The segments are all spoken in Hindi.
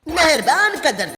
मेहरबान कदर।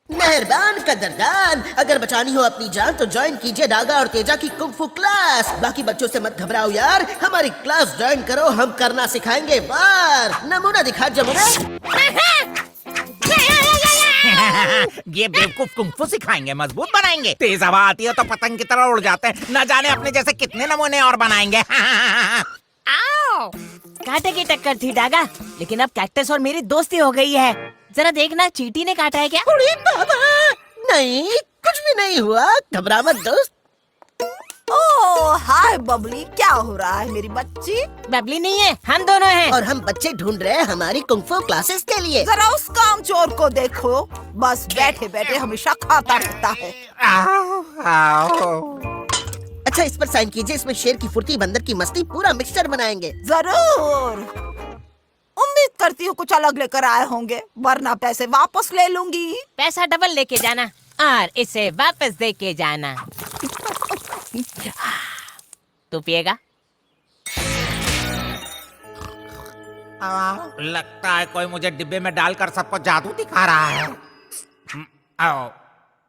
मेहरबान कदरदान, अगर बचानी हो अपनी जान तो ज्वाइन कीजिए डागा और तेजा की कुंग-फू क्लास। बाकी बच्चों से मत घबराओ यार, हमारी क्लास ज्वाइन करो, हम करना सिखाएंगे वार। नमूना दिखा जमुना। ये बेवकूफ कुंग-फू सिखाएंगे, मजबूत बनाएंगे। तेज हवा आती है तो पतंग की तरह उड़ जाते हैं। न जाने अपने जैसे कितने नमूने और बनाएंगे। आओ! कांटे की टक्कर थी डागा, लेकिन अब कैक्टस और मेरी दोस्ती हो गई है। जरा देखना, चींटी ने काटा है क्या? अरे बाबा, नहीं कुछ भी नहीं हुआ, घबरा मत दोस्त। ओह हाय बबली, क्या हो रहा है मेरी बच्ची? बबली नहीं है, हम दोनों हैं। और हम बच्चे ढूंढ रहे हैं हमारी कुंग-फू क्लासेस के लिए। जरा उस कामचोर को देखो, बस बैठे बैठे हमेशा खाता रहता है। अच्छा इस पर साइन कीजिए, इसमें शेर की फुर्ती बंदर की मस्ती पूरा मिक्सचर बनाएंगे। जरूर, उम्मीद करती हूँ कुछ अलग लेकर आए होंगे, वरना पैसे वापस ले लूंगी। पैसा डबल लेके जाना और इसे वापस दे के जाना। तू पिएगा? लगता है कोई मुझे डिब्बे में डालकर सबको जादू दिखा रहा है। आओ।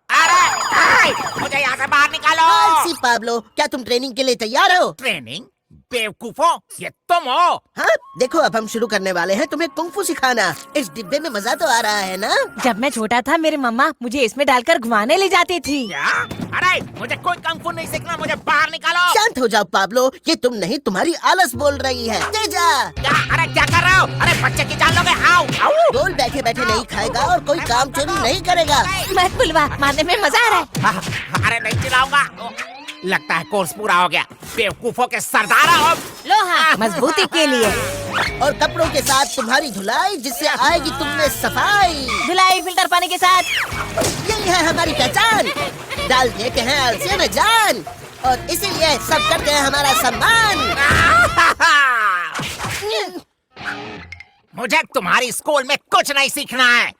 अरे मुझे यहाँ से बाहर निकालो। आलसी पाब्लो, क्या तुम ट्रेनिंग के लिए तैयार हो? ट्रेनिंग? बेवकूफो, ये तुम हो। हाँ देखो, अब हम शुरू करने वाले हैं तुम्हें कुंग-फू सिखाना। इस डिब्बे में मजा तो आ रहा है ना? जब मैं छोटा था मेरी मम्मा मुझे इसमें डालकर घुमाने ले जाती थी। क्या? अरे मुझे कोई कुंग-फू नहीं सीखना, मुझे बाहर निकालो। शांत हो जाओ पाब्लो, ये तुम नहीं तुम्हारी आलस बोल रही है। तेजा क्या? अरे क्या कर रहे हो? अरे बच्चे की जान लोगे। आओ आओ। बोल बैठे बैठे नहीं खाएगा और कोई काम चोरी नहीं करेगा। मत बुलवा, मारने में मजा आ रहा है। अरे नहीं चिल्लाऊंगा। लगता है कोर्स पूरा हो गया। बेवकूफों के सरदार हो। लोहा मजबूती के लिए, और कपड़ों के साथ तुम्हारी धुलाई, जिससे आएगी तुमने सफाई। धुलाई फिल्टर पानी के साथ। यही है हमारी पहचान, डाल देते हैं अलसिया में जान, और इसीलिए सब करते हैं हमारा सम्मान। मुझे तुम्हारी स्कूल में कुछ नहीं सीखना है।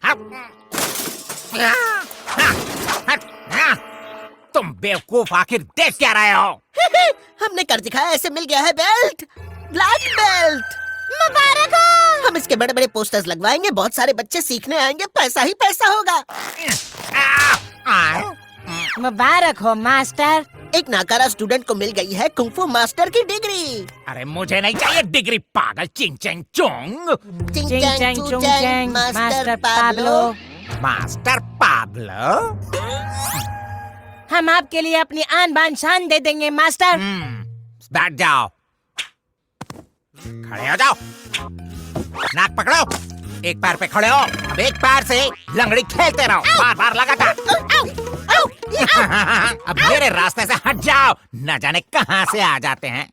तुम बेवकूफ आखिर देख क्या रहे हो? हमने कर दिखाया, ऐसे मिल गया है बेल्ट, ब्लैक बेल्ट। मुबारक हो। हम इसके बड़े बड़े पोस्टर्स लगवाएंगे, बहुत सारे बच्चे सीखने आएंगे, पैसा ही पैसा होगा। मुबारक हो मास्टर। एक नाकारा स्टूडेंट को मिल गई है कुंग-फू मास्टर की डिग्री। अरे मुझे नहीं चाहिए डिग्री, पागल। चिंग चैंग चोंग। चिंग चिंग चैंग चैंग चू चुंग चैंग, चैंग, मास्टर पाब्लो। Master Pablo. हम आपके लिए अपनी आन बान शान दे देंगे मास्टर। बैठ जाओ, खड़े हो जाओ, नाक पकड़ो, एक पैर पे खड़े हो। अब एक पैर से लंगड़ी खेलते रहो, बार बार लगातार। अब मेरे रास्ते से हट जाओ, न जाने कहाँ से आ जाते हैं।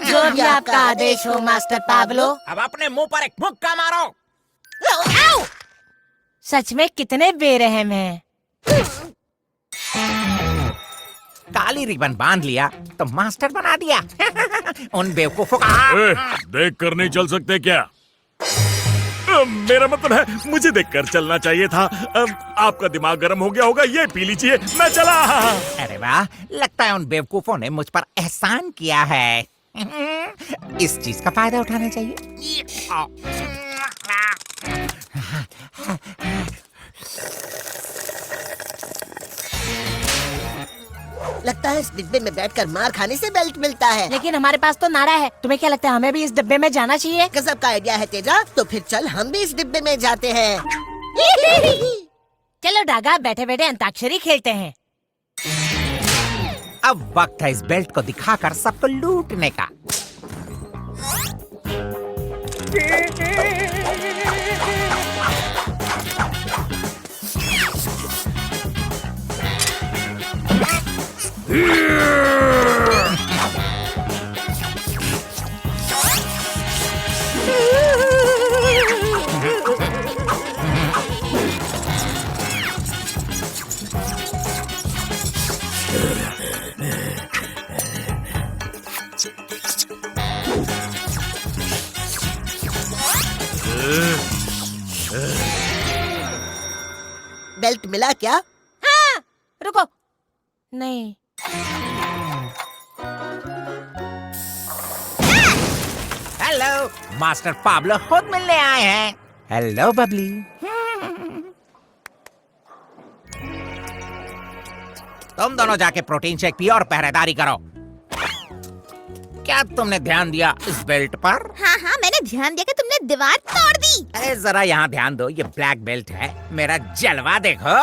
जो भी आपका आदेश हो मास्टर पाब्लो। अब अपने मुंह पर एक मुक्का मारो। सच में कितने बेरहम हैं। काली रिबन बांध लिया तो मास्टर बना दिया। उन बेवकूफों का। देख कर नहीं चल सकते क्या? मेरा मतलब है मुझे देखकर चलना चाहिए था। आपका दिमाग गर्म हो गया होगा, ये पी लीजिए, मैं चला। अरे वाह, लगता है उन बेवकूफों ने मुझ पर एहसान किया है। इस चीज का फायदा उठाना चाहिए। लगता है इस डिब्बे में बैठकर मार खाने से बेल्ट मिलता है। लेकिन हमारे पास तो नारा है। तुम्हें क्या लगता है हमें भी इस डिब्बे में जाना चाहिए? गजब का आइडिया है तेजा, तो फिर चल हम भी इस डिब्बे में जाते हैं। चलो डागा, बैठे बैठे अंताक्षरी खेलते हैं। अब वक्त है इस बेल्ट को दिखाकर सबको लूटने का। बेल्ट मिला क्या? हाँ, रुको। नहीं। हेलो, मास्टर पाब्लो खुद मिलने आए हैं। हेलो बबली। तुम दोनों जाके प्रोटीन शेक पियो और पहरेदारी करो। क्या तुमने ध्यान दिया इस बेल्ट पर? हाँ हाँ, मैंने ध्यान दिया कि तुमने दीवार तोड़ दी। अरे जरा यहाँ ध्यान दो, ये ब्लैक बेल्ट है। मेरा जलवा देखो।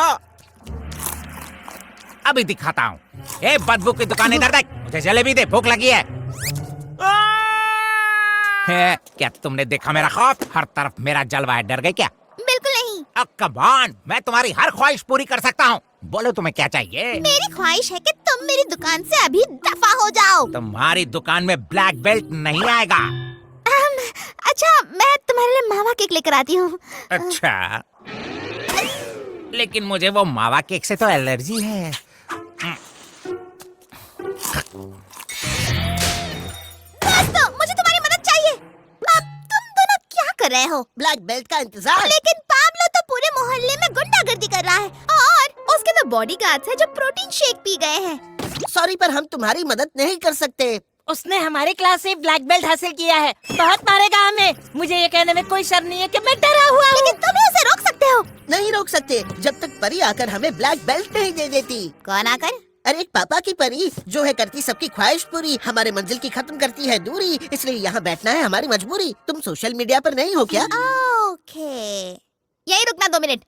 अभी दिखाता हूँ। ए बदबू की दुकान इधर देख, मुझे जलेबी दे, भूख लगी है। क्या तुमने देखा मेरा खौफ? हर तरफ मेरा जलवा है, डर गए क्या? बिल्कुल नहीं। अब कम ऑन, मैं तुम्हारी हर ख्वाहिश पूरी कर सकता हूँ। बोलो तुम्हें क्या चाहिए? मेरी ख्वाहिश है कि तुम मेरी दुकान से अभी दफा हो जाओ। तुम्हारी दुकान में ब्लैक बेल्ट नहीं आएगा। अच्छा, मैं तुम्हारे लिए मावा केक लेकर आती हूँ। अच्छा, लेकिन मुझे वो मावा केक से तो एलर्जी है। दोस्तों, मुझे तुम्हारी मदद चाहिए। अब तुम दोनों क्या कर रहे हो? ब्लैक बेल्ट का इंतजार। लेकिन पाब्लो तो पूरे मोहल्ले में गुंडागर्दी कर रहा है और उसके तो बॉडीगार्ड्स हैं जो प्रोटीन शेक पी गए हैं। सॉरी, पर हम तुम्हारी मदद नहीं कर सकते। उसने हमारे क्लास से ब्लैक बेल्ट हासिल किया है, बहुत मारेगा हमें। मुझे ये कहने में कोई शर्म नहीं है कि मैं डरा हुआ हूँ। लेकिन तुम ही उसे रोक सकते हो। नहीं रोक सकते जब तक परी आकर हमें ब्लैक बेल्ट नहीं दे देती। कौन आकर? अरे एक पापा की परी जो है करती सबकी ख्वाहिश पूरी, हमारे मंजिल की खत्म करती है दूरी, इसलिए यहाँ बैठना है हमारी मजबूरी। तुम सोशल मीडिया पर नहीं हो क्या? ओके, यही रुकना 2 मिनट।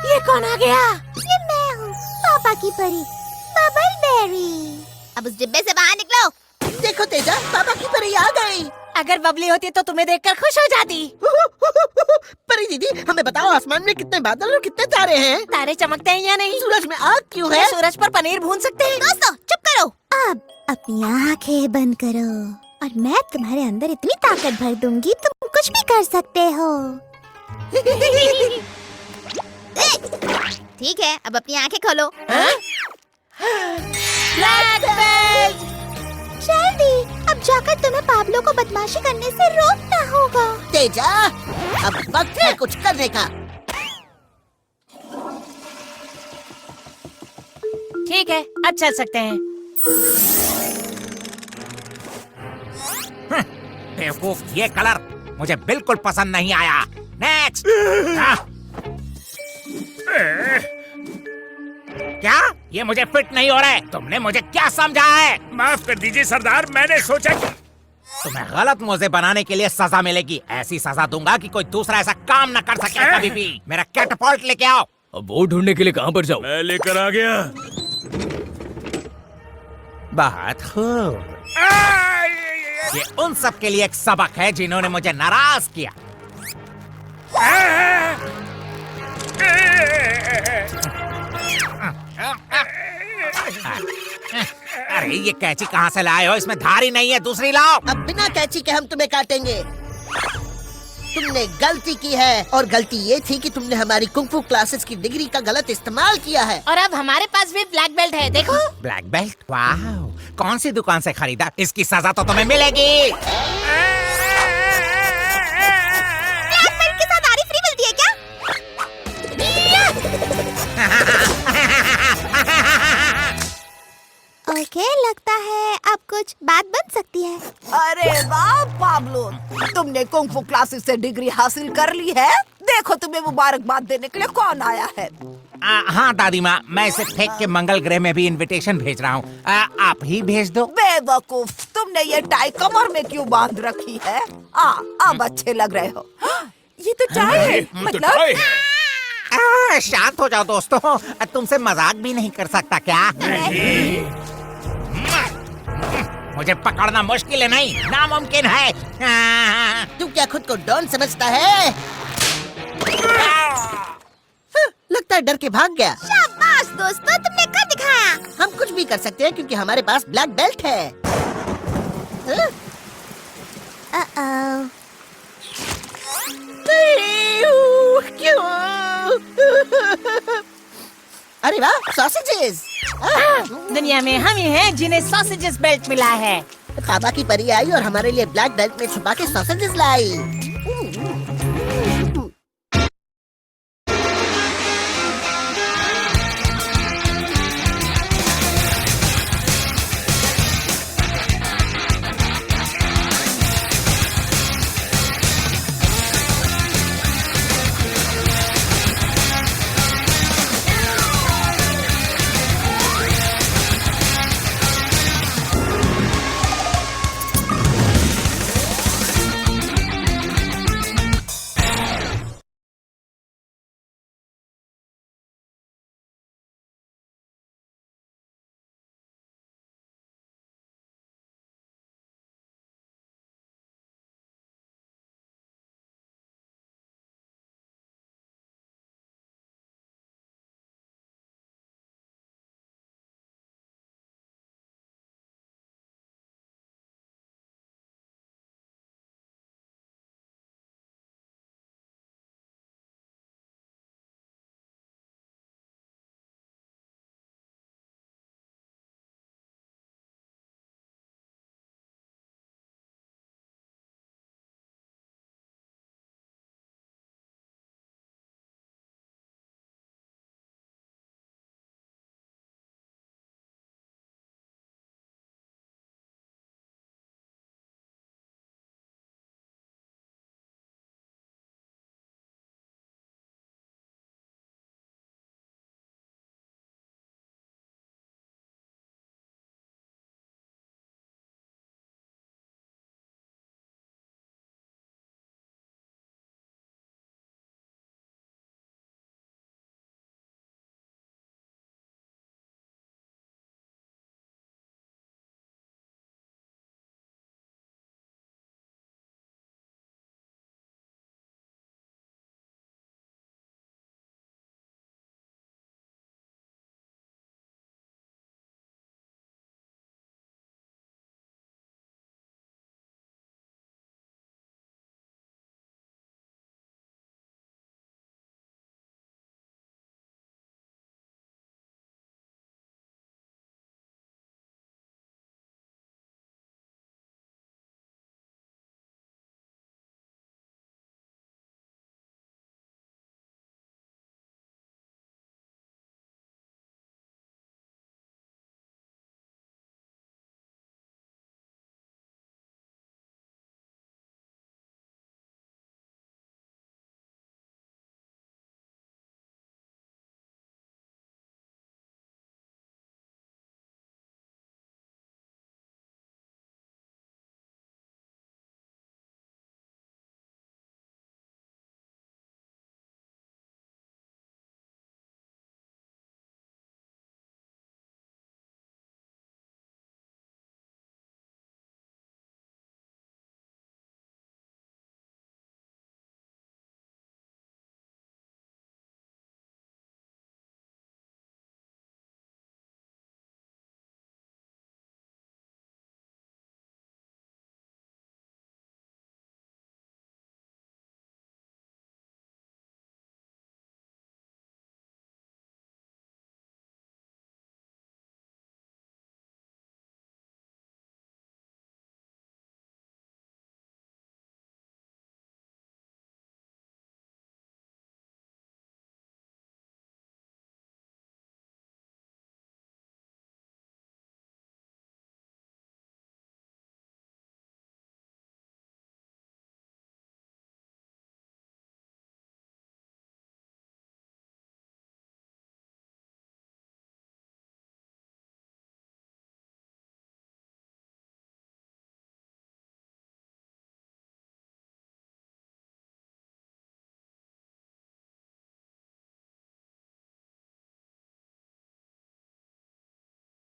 ये कौन आ गया? ये मैं हूँ, पापा की परी, बबल बेरी। अब उस डिब्बे से बाहर निकलो। देखो तेजा, पापा की परी आ गई। अगर बबली होती तो तुम्हें देखकर खुश हो जाती। परी दीदी, हमें बताओ आसमान में कितने बादल और कितने तारे हैं? तारे चमकते हैं या नहीं? सूरज में आग क्यों है? क्या सूरज पर पनीर भून सकते हैं? दोस्तों, चुप करो। अब अपनी आंखें बंद करो और मैं तुम्हारे अंदर इतनी ताकत भर दूंगी तुम कुछ भी कर सकते हो। ठीक है, अब अपनी आंखें खोलो। Black belt! जल्दी, अब जाकर तुम्हें पाब्लो को बदमाशी करने से रोकना होगा। तेजा, अब वक्त है कुछ करने का। ठीक है, अब चल सकते हैं। बेवकूफ, ये कलर मुझे बिल्कुल पसंद नहीं आया। नेक्स्ट। क्या ये मुझे फिट नहीं हो रहा है? तुमने मुझे क्या समझा है? माफ कर दीजिए सरदार, मैंने सोचा कि तुम्हें गलत मोजे बनाने के लिए सजा मिलेगी। ऐसी सजा दूंगा कि कोई दूसरा ऐसा काम न कर सके कभी भी। मेरा कैटapult लेके आओ। अब वो ढूंढने के लिए कहाँ पर जाऊँ? मैं लेकर आ गया। बहुत खूब। ये उन सब के लिए एक सबक है जिन्होंने मुझे नाराज किया। अरे ये कैंची कहाँ से लाए हो? इसमें धार ही नहीं है, दूसरी लाओ। अब बिना कैंची के हम तुम्हें काटेंगे। तुमने गलती की है और गलती ये थी कि तुमने हमारी कुंफू क्लासेस की डिग्री का गलत इस्तेमाल किया है। और अब हमारे पास भी ब्लैक बेल्ट है, देखो। Black belt? वाह, कौन सी दुकान से खरीदा? इसकी सजा तो तुम्हें मिलेगी। ब्लैक बेल्ट के साथ आरी फ्री मिलती है क्या? ओके, लगता है अब कुछ बात बन सकती है। अरे वाह पाब्लो, तुमने कुंफू क्लासेस से डिग्री हासिल कर ली है। देखो तुम्हें मुबारकबाद देने के लिए कौन आया है। हाँ दादी माँ, मैं इसे फेंक के मंगल ग्रह में भी इनविटेशन भेज रहा हूँ। आप ही भेज दो। बेवकूफ, तुमने ये टाई कमर में क्यों बांध रखी है? अब अच्छे लग रहे हो। ये तो टाई है, मतलब शांत हो जाओ दोस्तों, तुमसे मजाक भी नहीं कर सकता क्या? मुझे पकड़ना मुश्किल है, नहीं नामुमकिन है। तू क्या खुद को डॉन समझता है? लगता है डर के भाग गया। शाबाश दोस्तों, तुमने कर दिखाया। हम कुछ भी कर सकते हैं क्योंकि हमारे पास ब्लैक बेल्ट है। Uh-oh. क्यों? अरे वाह, सॉसेजेस। दुनिया में हम ही हैं जिन्हें सॉसेजेस बेल्ट मिला है। पापा की परी आई और हमारे लिए ब्लैक बेल्ट में छुपा के सॉसेजेस लाई।